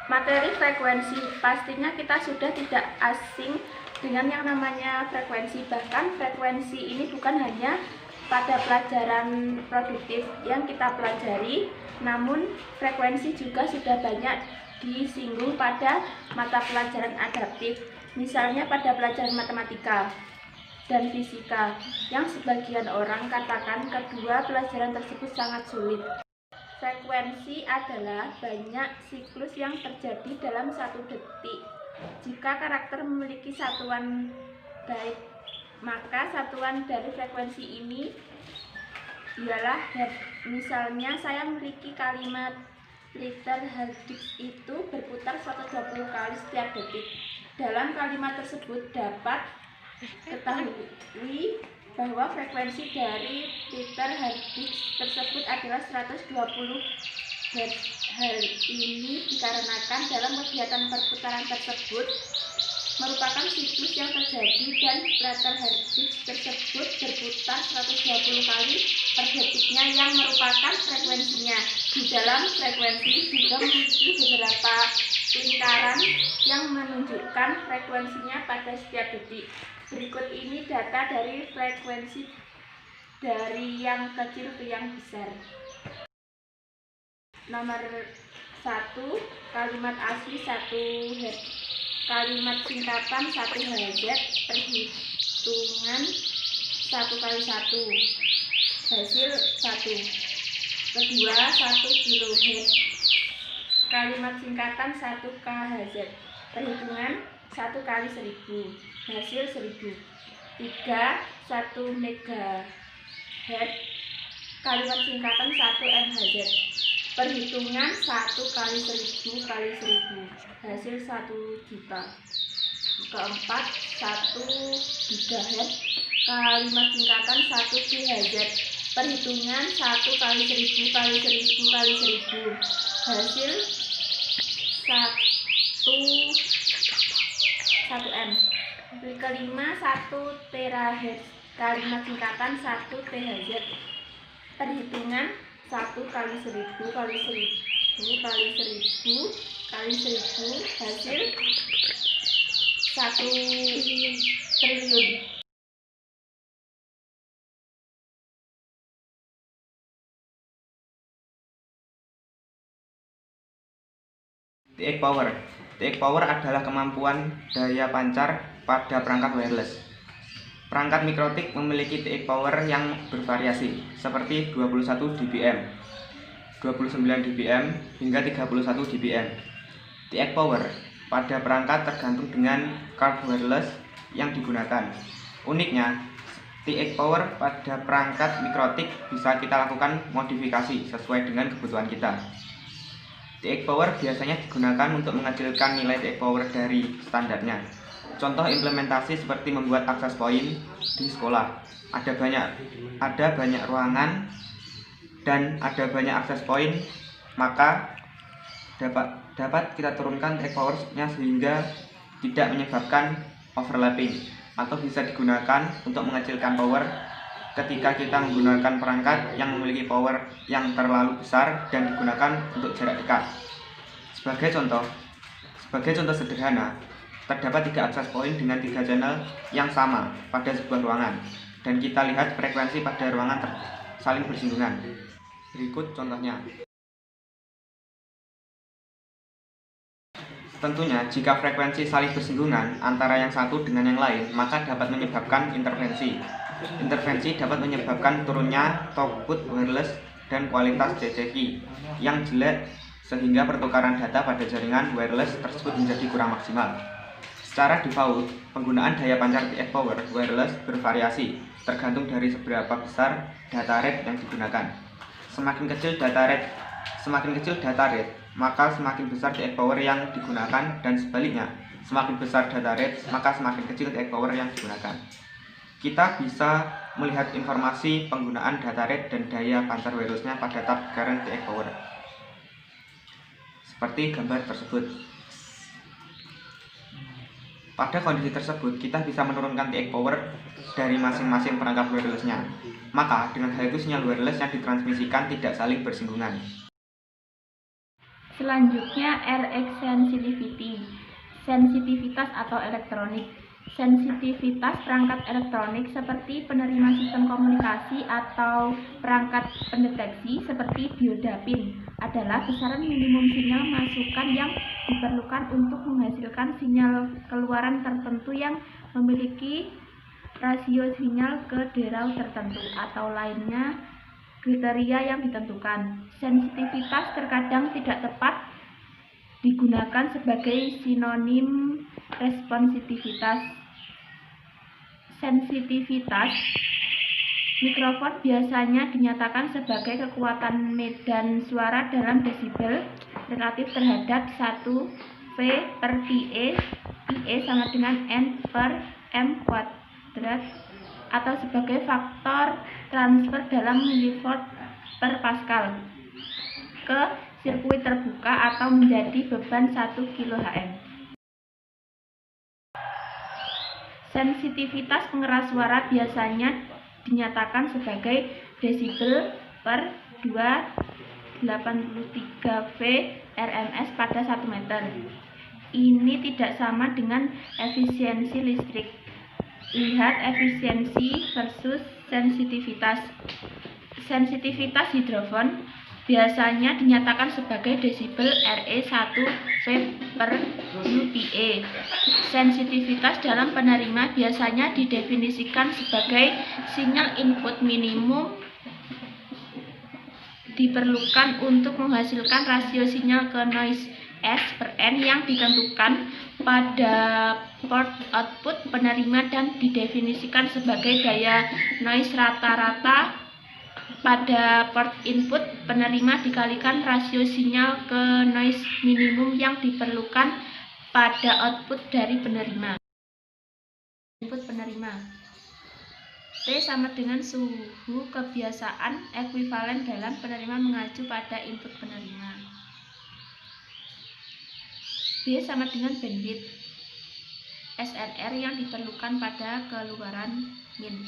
Materi frekuensi, pastinya kita sudah tidak asing dengan yang namanya frekuensi. Bahkan frekuensi ini bukan hanya pada pelajaran produktif yang kita pelajari, namun frekuensi juga sudah banyak disinggung pada mata pelajaran adaptif, misalnya pada pelajaran matematika dan fisika, yang sebagian orang katakan kedua pelajaran tersebut sangat sulit. Frekuensi adalah banyak siklus yang terjadi dalam satu detik. Jika karakter memiliki satuan bait, maka satuan dari frekuensi ini ialah hertz. Misalnya saya memiliki kalimat liter hertz itu berputar 120 kali setiap detik. Dalam kalimat tersebut dapat ketahui bahwa frekuensi dari liter hertz tersebut adalah 120 Hz. Hal ini dikarenakan dalam kegiatan perputaran tersebut merupakan siklus yang terjadi dan liter hertz tersebut berputar 120 kali per detiknya yang merupakan frekuensinya. Di dalam frekuensi juga memiliki beberapa lingkaran yang menunjukkan frekuensinya pada setiap detik. Berikut ini data dari frekuensi dari yang kecil ke yang besar. Nomor 1, kalimat asli 1 Hz. Kalimat singkatan 1 Hz, perhitungan 1 kali 1, hasil 1. Kedua, 1 kHz. Kalimat singkatan 1 kHz, perhitungan 1 kali 1000, hasil 1000. 3, 1 MHz. Kalimat singkatan 1 MHz, perhitungan 1 kali 1000 kali 1000, hasil 1 juta. Keempat, 1 GHz. Kalimat singkatan 1 GHz, perhitungan 1 kali 1000 kali 1000 kali 1000, hasil 1 M. Kelima, 1 terahertz. Kalimat singkatan 1 THz, perhitungan 1 kali 1000 kali 1000 kali 1000 kali 1000, hasil 1 triliun. TX Power. TX Power adalah kemampuan daya pancar pada perangkat wireless. Perangkat mikrotik memiliki TX Power yang bervariasi, seperti 21 dBm, 29 dBm, hingga 31 dBm. TX Power pada perangkat tergantung dengan card wireless yang digunakan. Uniknya, TX Power pada perangkat mikrotik bisa kita lakukan modifikasi sesuai dengan kebutuhan kita. TX Power biasanya digunakan untuk mengecilkan nilai TX Power dari standarnya. Contoh implementasi seperti membuat akses point di sekolah. Ada banyak ruangan dan ada banyak akses point, maka dapat kita turunkan TX Power-nya sehingga tidak menyebabkan overlapping, atau bisa digunakan untuk mengecilkan power ketika kita menggunakan perangkat yang memiliki power yang terlalu besar dan digunakan untuk jarak dekat. Sebagai contoh sederhana, terdapat 3 akses point dengan 3 channel yang sama pada sebuah ruangan, dan kita lihat frekuensi pada ruangan saling bersinggungan. Berikut contohnya. Tentunya, jika frekuensi saling bersinggungan antara yang satu dengan yang lain, maka dapat menyebabkan interferensi. Interferensi dapat menyebabkan turunnya throughput wireless dan kualitas CCQ yang jelek, sehingga pertukaran data pada jaringan wireless tersebut menjadi kurang maksimal. Secara default, penggunaan daya pancar TX Power wireless bervariasi tergantung dari seberapa besar data rate yang digunakan. Semakin kecil data rate, maka semakin besar TX Power yang digunakan, dan sebaliknya, semakin besar data rate, maka semakin kecil TX Power yang digunakan. Kita bisa melihat informasi penggunaan data rate dan daya pancar wirelessnya pada tab current TX Power, seperti gambar tersebut. Pada kondisi tersebut, kita bisa menurunkan TX Power dari masing-masing perangkat wirelessnya. Maka, dengan hal itu sinyal wireless yang ditransmisikan tidak saling bersinggungan. Selanjutnya RX sensitivity, sensitivitas atau elektronik. Sensitivitas perangkat elektronik seperti penerima sistem komunikasi atau perangkat pendeteksi seperti dioda PIN adalah besaran minimum sinyal masukan yang diperlukan untuk menghasilkan sinyal keluaran tertentu yang memiliki rasio sinyal ke derau tertentu atau lainnya kriteria yang ditentukan. Sensitivitas terkadang tidak tepat digunakan sebagai sinonim responsivitas. Sensitivitas mikrofon biasanya dinyatakan sebagai kekuatan medan suara dalam desibel relatif terhadap 1 V per PA, PA sama dengan N per M kuadrat, atau sebagai faktor transfer dalam milivolt per Pascal ke sirkuit terbuka atau menjadi beban 1 kHm. Sensitivitas pengeras suara biasanya dinyatakan sebagai desibel per 283 V RMS pada 1 meter. Ini tidak sama dengan efisiensi listrik. Lihat efisiensi versus sensitivitas. Sensitivitas hidrofon biasanya dinyatakan sebagai desibel RE 1 V per UPA. Sensitivitas dalam penerima biasanya didefinisikan sebagai sinyal input minimum diperlukan untuk menghasilkan rasio sinyal ke noise S per N yang ditentukan pada port output penerima dan didefinisikan sebagai daya noise rata-rata pada port input penerima dikalikan rasio sinyal ke noise minimum yang diperlukan pada output dari penerima. Input penerima T sama dengan suhu kebiasaan ekuivalen dalam penerima mengacu pada input penerima. B sama dengan bandwidth SNR yang diperlukan pada keluaran min.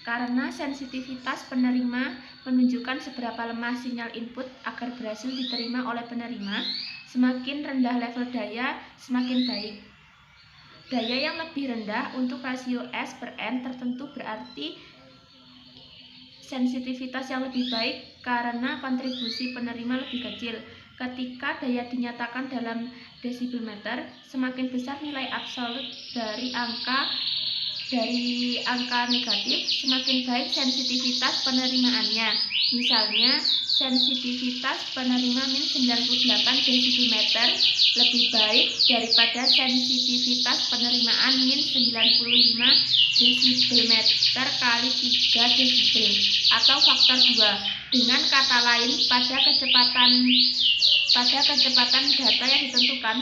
Karena sensitivitas penerima menunjukkan seberapa lemah sinyal input agar berhasil diterima oleh penerima, semakin rendah level daya, semakin baik. Daya yang lebih rendah untuk rasio S per N tertentu berarti sensitivitas yang lebih baik karena kontribusi penerima lebih kecil. Ketika daya dinyatakan dalam desibelmeter, semakin besar nilai absolut dari angka negatif, semakin baik sensitivitas penerimaannya. Misalnya, sensitivitas penerima min 98 desimeter lebih baik daripada sensitivitas penerimaan min 95 desimeter kali 3 desibel atau faktor 2. Dengan kata lain, pada kecepatan data yang ditentukan,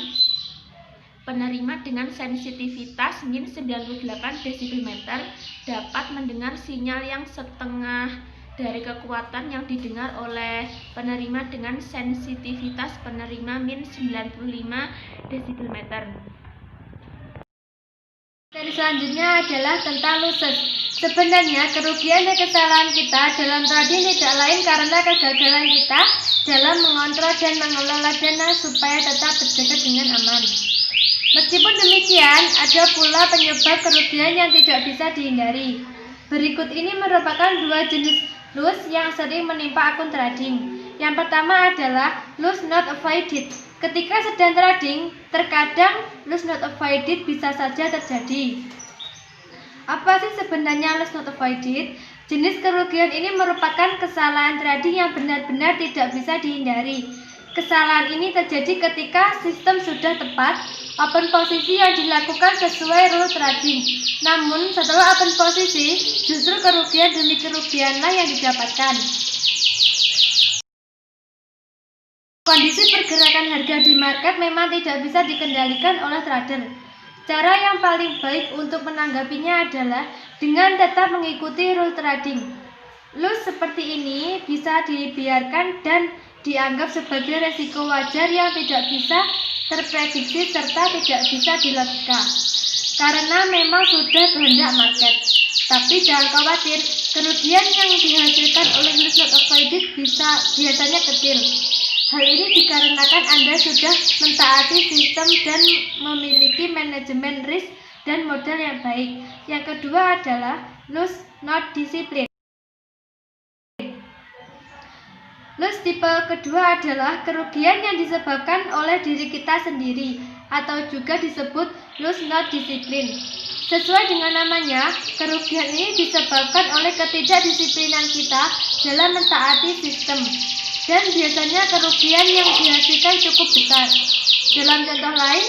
penerima dengan sensitivitas min 98 desimeter dapat mendengar sinyal yang setengah dari kekuatan yang didengar oleh penerima dengan sensitivitas penerima min 95 desimeter. Materi selanjutnya adalah tentang losses. Sebenarnya kerugian dan kesalahan kita dalam trading tidak lain karena kegagalan kita dalam mengontrol dan mengelola dana supaya tetap berjaga dengan aman. Meskipun demikian, ada pula penyebab kerugian yang tidak bisa dihindari. Berikut ini merupakan dua jenis loss yang sering menimpa akun trading. Yang pertama adalah loss not avoided. Ketika sedang trading, terkadang loss not avoided bisa saja terjadi. Apa sih sebenarnya loss not avoided? Jenis kerugian ini merupakan kesalahan trading yang benar-benar tidak bisa dihindari. Kesalahan ini terjadi ketika sistem sudah tepat, open posisi yang dilakukan sesuai rule trading. Namun setelah open posisi, justru kerugian demi kerugianlah yang didapatkan. Kondisi pergerakan harga di market memang tidak bisa dikendalikan oleh trader. Cara yang paling baik untuk menanggapinya adalah dengan tetap mengikuti rule trading. Loss seperti ini bisa dibiarkan dan dianggap sebagai resiko wajar yang tidak bisa terprediksi serta tidak bisa dilogika karena memang sudah kehendak market. Tapi jangan khawatir, kerugian yang dihasilkan oleh loss not avoided biasanya kecil. Hal ini dikarenakan Anda sudah mentaati sistem dan memiliki manajemen risk dan modal yang baik. Yang kedua adalah loose not discipline. Loose tipe kedua adalah kerugian yang disebabkan oleh diri kita sendiri atau juga disebut loose not discipline. Sesuai dengan namanya, kerugian ini disebabkan oleh ketidakdisiplinan kita dalam mentaati sistem. Dan biasanya kerugian yang dihasilkan cukup besar. Dalam contoh lain,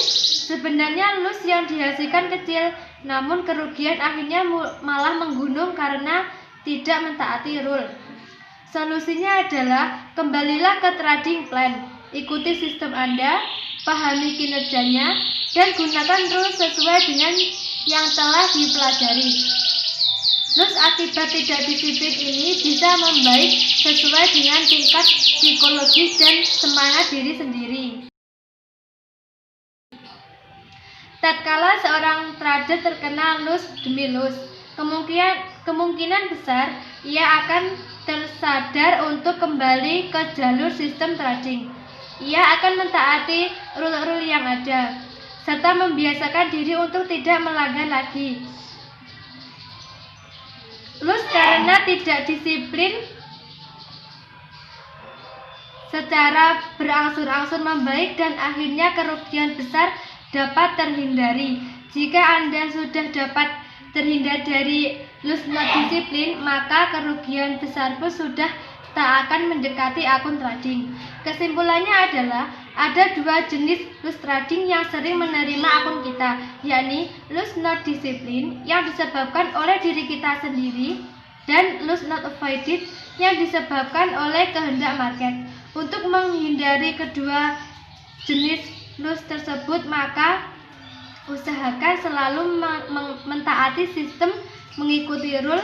sebenarnya loss yang dihasilkan kecil, namun kerugian akhirnya malah menggunung karena tidak mentaati rule. Solusinya adalah kembalilah ke trading plan, ikuti sistem Anda, pahami kinerjanya, dan gunakan rule sesuai dengan yang telah dipelajari. Loss akibat tidak disiplin ini bisa membaik sesuai dengan tingkat psikologis dan semangat diri sendiri. Tatkala seorang trader terkena loss demi loss, kemungkinan besar ia akan tersadar untuk kembali ke jalur sistem trading. Ia akan mentaati rule-rule yang ada, serta membiasakan diri untuk tidak melanggar lagi. Loss karena tidak disiplin secara berangsur-angsur membaik dan akhirnya kerugian besar dapat terhindari. Jika Anda sudah dapat terhindar dari loss not disiplin, maka kerugian besar pun sudah tak akan mendekati akun trading. Kesimpulannya adalah ada dua jenis loss trading yang sering menerima akun kita, yakni loss not discipline yang disebabkan oleh diri kita sendiri dan loss not avoided yang disebabkan oleh kehendak market. Untuk menghindari kedua jenis loss tersebut, maka usahakan selalu mentaati sistem, mengikuti rule,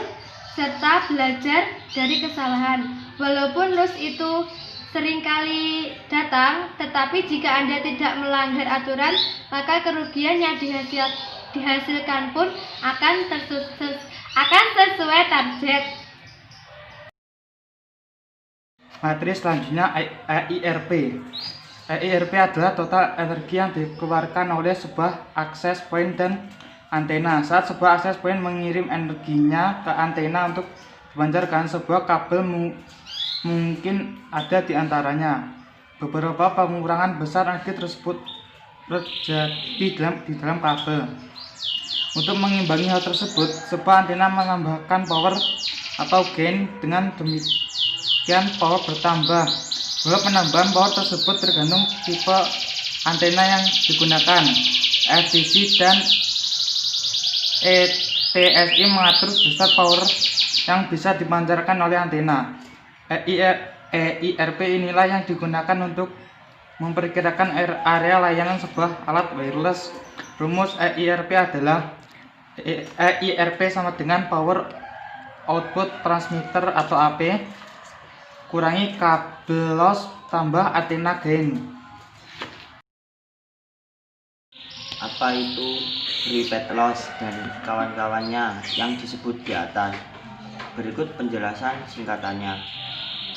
serta belajar dari kesalahan. Walaupun loss itu seringkali datang, tetapi jika Anda tidak melanggar aturan, maka kerugian yang dihasilkan pun akan sesuai target. Materi selanjutnya EIRP. EIRP adalah total energi yang dikeluarkan oleh sebuah access point dan antena. Saat sebuah access point mengirim energinya ke antena untuk dipancarkan, sebuah kabel mungkin ada di antaranya. Beberapa pengurangan besar energi tersebut terjadi di dalam kabel. Untuk mengimbangi hal tersebut, sebuah antena menambahkan power atau gain. Dengan demikian power bertambah. Bahwa penambahan power tersebut tergantung tipe antena yang digunakan. FCC dan ETSI mengatur besar power yang bisa dipancarkan oleh antena. EIRP inilah yang digunakan untuk memperkirakan area layanan sebuah alat wireless. Rumus EIRP adalah EIRP sama dengan power output transmitter atau AP kurangi kabel loss tambah antena gain. Apa itu prepaid loss dan kawan-kawannya yang disebut di atas? Berikut penjelasan singkatannya.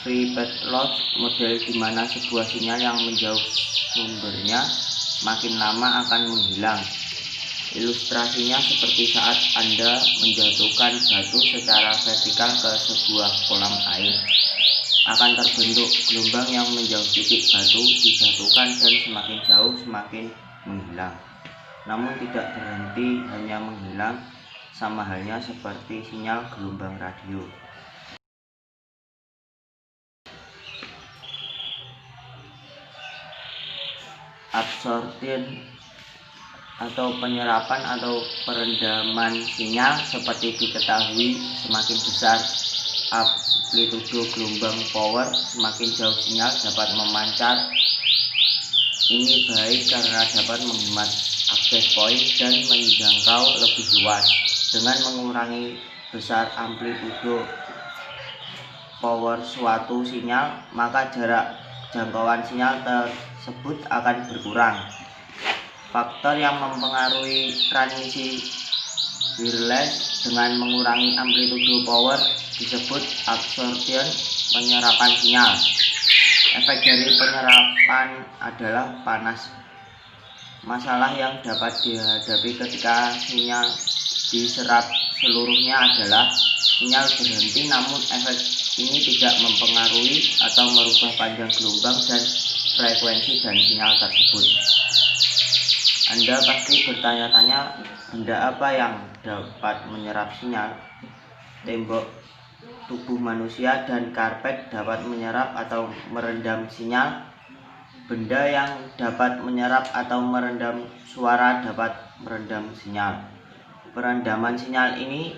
Prepaid loss model di mana sebuah sinyal yang menjauh sumbernya makin lama akan menghilang. Ilustrasinya seperti saat Anda menjatuhkan batu secara vertikal ke sebuah kolam air. Akan terbentuk gelombang yang menjauh titik batu dijatuhkan dan semakin jauh semakin menghilang. Namun tidak berhenti hanya menghilang, sama halnya seperti sinyal gelombang radio. Absorption atau penyerapan atau perendaman sinyal seperti diketahui, semakin besar amplitudo gelombang power, semakin jauh sinyal dapat memancar. Ini baik karena dapat menghemat access point dan menjangkau lebih luas. Dengan mengurangi besar amplitudo power suatu sinyal, maka jarak jangkauan sinyal tersebut akan berkurang. Faktor yang mempengaruhi transmisi wireless dengan mengurangi amplitudo power disebut absorption, penyerapan sinyal. Efek dari penyerapan adalah panas. Masalah yang dapat dihadapi ketika sinyal diserap seluruhnya adalah sinyal berhenti, namun efek ini tidak mempengaruhi atau merubah panjang gelombang dan frekuensi dan sinyal tersebut. Anda pasti bertanya-tanya, benda apa yang dapat menyerap sinyal? Tembok tubuh manusia dan karpet dapat menyerap atau meredam sinyal. Benda yang dapat menyerap atau meredam suara dapat meredam sinyal. Peredaman sinyal ini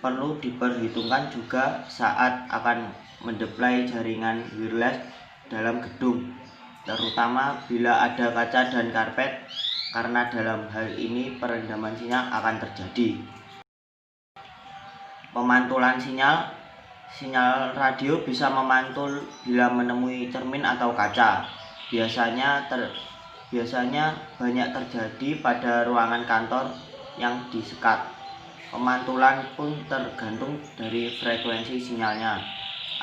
perlu diperhitungkan juga saat akan mendeploy jaringan wireless dalam gedung, terutama bila ada kaca dan karpet, karena dalam hal ini peredaman sinyal akan terjadi. Pemantulan sinyal. Sinyal radio bisa memantul bila menemui cermin atau kaca. Biasanya banyak terjadi pada ruangan kantor yang disekat. Pemantulan pun tergantung dari frekuensi sinyalnya.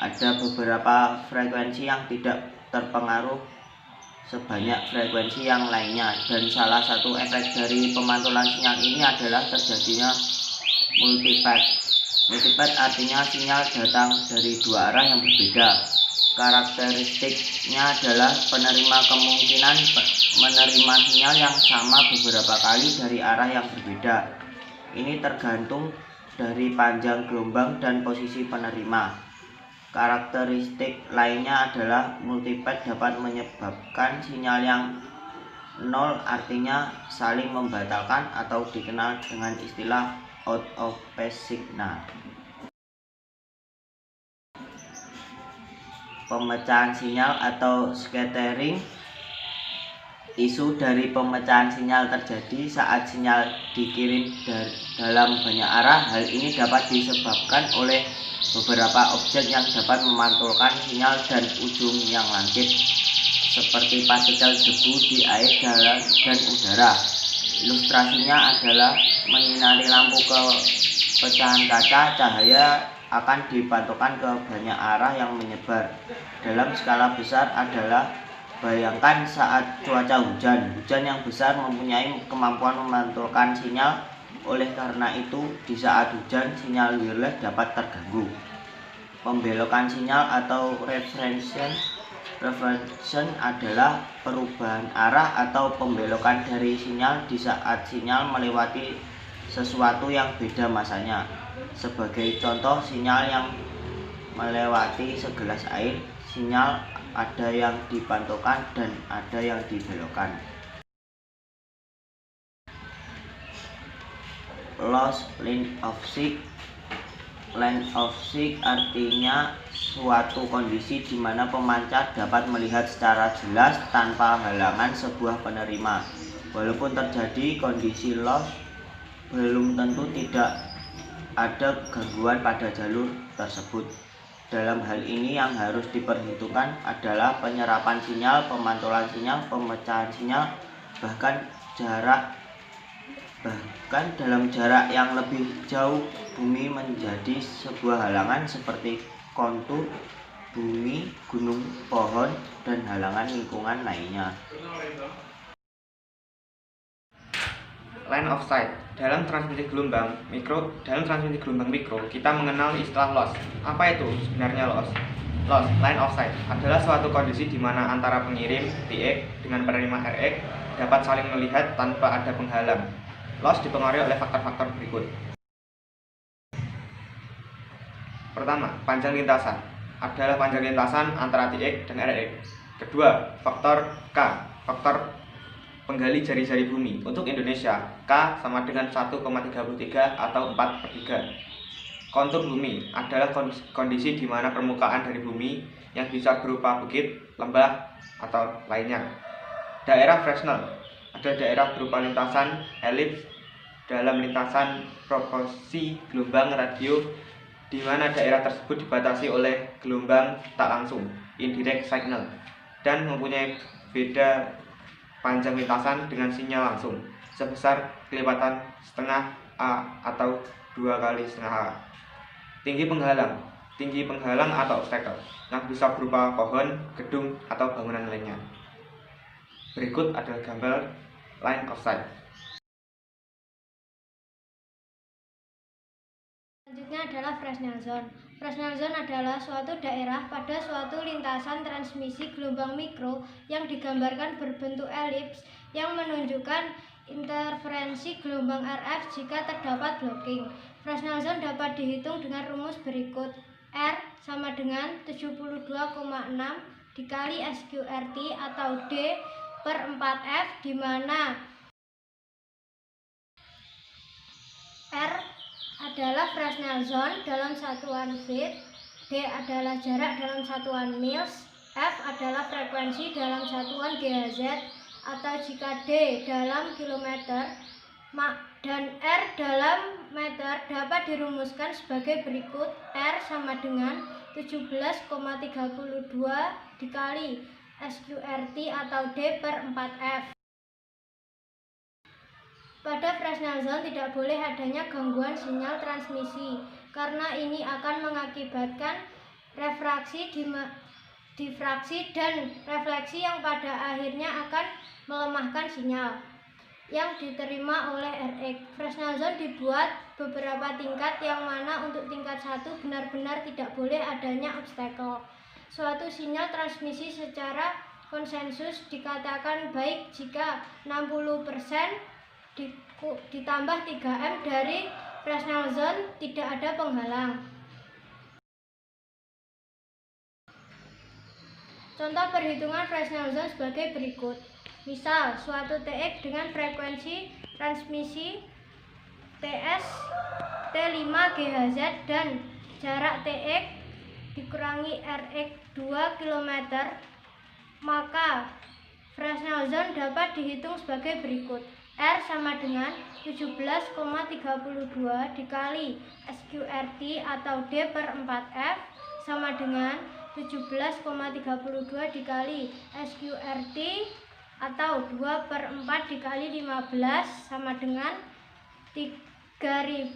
Ada beberapa frekuensi yang tidak terpengaruh sebanyak frekuensi yang lainnya, dan salah satu efek dari pemantulan sinyal ini adalah terjadinya multipad. Multipad artinya sinyal datang dari dua arah yang berbeda. Karakteristiknya adalah penerima kemungkinan menerima sinyal yang sama beberapa kali dari arah yang berbeda. Ini tergantung dari panjang gelombang dan posisi penerima. Karakteristik lainnya adalah multipad dapat menyebabkan sinyal yang nol, artinya saling membatalkan atau dikenal dengan istilah out of phase signal. Pemecahan sinyal atau scattering. Isu dari pemecahan sinyal terjadi saat sinyal dikirim dalam banyak arah. Hal ini dapat disebabkan oleh beberapa objek yang dapat memantulkan sinyal dan ujung yang langit, seperti partikel debu di air dan udara. Ilustrasinya adalah menyinari lampu ke pecahan kaca, cahaya akan dipantulkan ke banyak arah yang menyebar. Dalam skala besar adalah bayangkan saat cuaca hujan. Hujan yang besar mempunyai kemampuan memantulkan sinyal. Oleh karena itu, di saat hujan, sinyal wireless dapat terganggu. Pembelokan sinyal atau refraction adalah perubahan arah atau pembelokan dari sinyal di saat sinyal melewati sesuatu yang beda masanya. Sebagai contoh, sinyal yang melewati segelas air, sinyal ada yang dipantulkan dan ada yang dibelokkan. Loss line of sight. Line of sight artinya suatu kondisi di mana pemancar dapat melihat secara jelas tanpa halangan sebuah penerima. Walaupun terjadi kondisi loss, belum tentu tidak ada gangguan pada jalur tersebut. Dalam hal ini yang harus diperhitungkan adalah penyerapan sinyal, pemantulan sinyal, pemecahan sinyal, bahkan dalam jarak yang lebih jauh bumi menjadi sebuah halangan seperti kontur bumi, gunung, pohon, dan halangan lingkungan lainnya. Line of sight. Dalam transmisi gelombang mikro, kita mengenal istilah loss. Apa itu sebenarnya loss? Loss, line of sight, adalah suatu kondisi di mana antara pengirim TX dengan penerima RX dapat saling melihat tanpa ada penghalang. Loss dipengaruhi oleh faktor-faktor berikut. Pertama, panjang lintasan. Adalah panjang lintasan antara TX dan RX. Kedua, faktor K, faktor penggali jari-jari bumi. Untuk Indonesia, K sama dengan 1,33 atau 4/3. Kontur bumi adalah kondisi di mana permukaan dari bumi yang bisa berupa bukit, lembah, atau lainnya. Daerah Fresnel adalah daerah berupa lintasan elips dalam lintasan proporsi gelombang radio, di mana daerah tersebut dibatasi oleh gelombang tak langsung, indirect signal, dan mempunyai beda panjang lintasan dengan sinyal langsung sebesar kelipatan setengah A atau 2 kali setengah A. Tinggi penghalang tinggi penghalang atau obstacle, yang bisa berupa pohon, gedung, atau bangunan lainnya. Berikut adalah gambar line of sight. Selanjutnya adalah Fresnel zone. Fresnel zone adalah suatu daerah pada suatu lintasan transmisi gelombang mikro yang digambarkan berbentuk elips yang menunjukkan interferensi gelombang RF jika terdapat blocking. Fresnel zone dapat dihitung dengan rumus berikut. R sama dengan 72,6 dikali SQRT atau D per 4F, di mana R adalah Fresnel zone dalam satuan feet, D adalah jarak dalam satuan miles, F adalah frekuensi dalam satuan GHz, atau jika D dalam kilometer dan R dalam meter dapat dirumuskan sebagai berikut. R sama dengan 17,32 dikali SQRT atau D per 4F. Pada Fresnel zone tidak boleh adanya gangguan sinyal transmisi, karena ini akan mengakibatkan refraksi, difraksi, dan refleksi yang pada akhirnya akan melemahkan sinyal yang diterima oleh RX. Fresnel zone dibuat beberapa tingkat, yang mana untuk tingkat 1 benar-benar tidak boleh adanya obstacle. Suatu sinyal transmisi secara konsensus dikatakan baik jika 60% ditambah 3M dari Fresnel zone tidak ada penghalang. Contoh perhitungan Fresnel zone sebagai berikut. Misal, suatu TX dengan frekuensi transmisi TS T5 GHz dan jarak TX dikurangi RX 2 km, maka Fresnel zone dapat dihitung sebagai berikut. R sama dengan 17,32 dikali SQRT atau D per 4F sama dengan 17,32 dikali SQRT atau 2 per 4 dikali 15 sama dengan 3132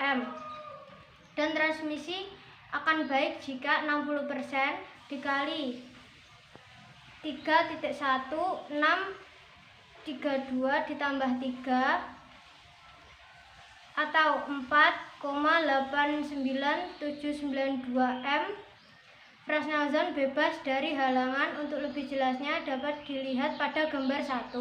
M. Dan transmisi akan baik jika 60% dikali 3.1632 ditambah 3 atau 4,89792 M. Fresnel zone bebas dari halangan. Untuk lebih jelasnya dapat dilihat pada gambar 1.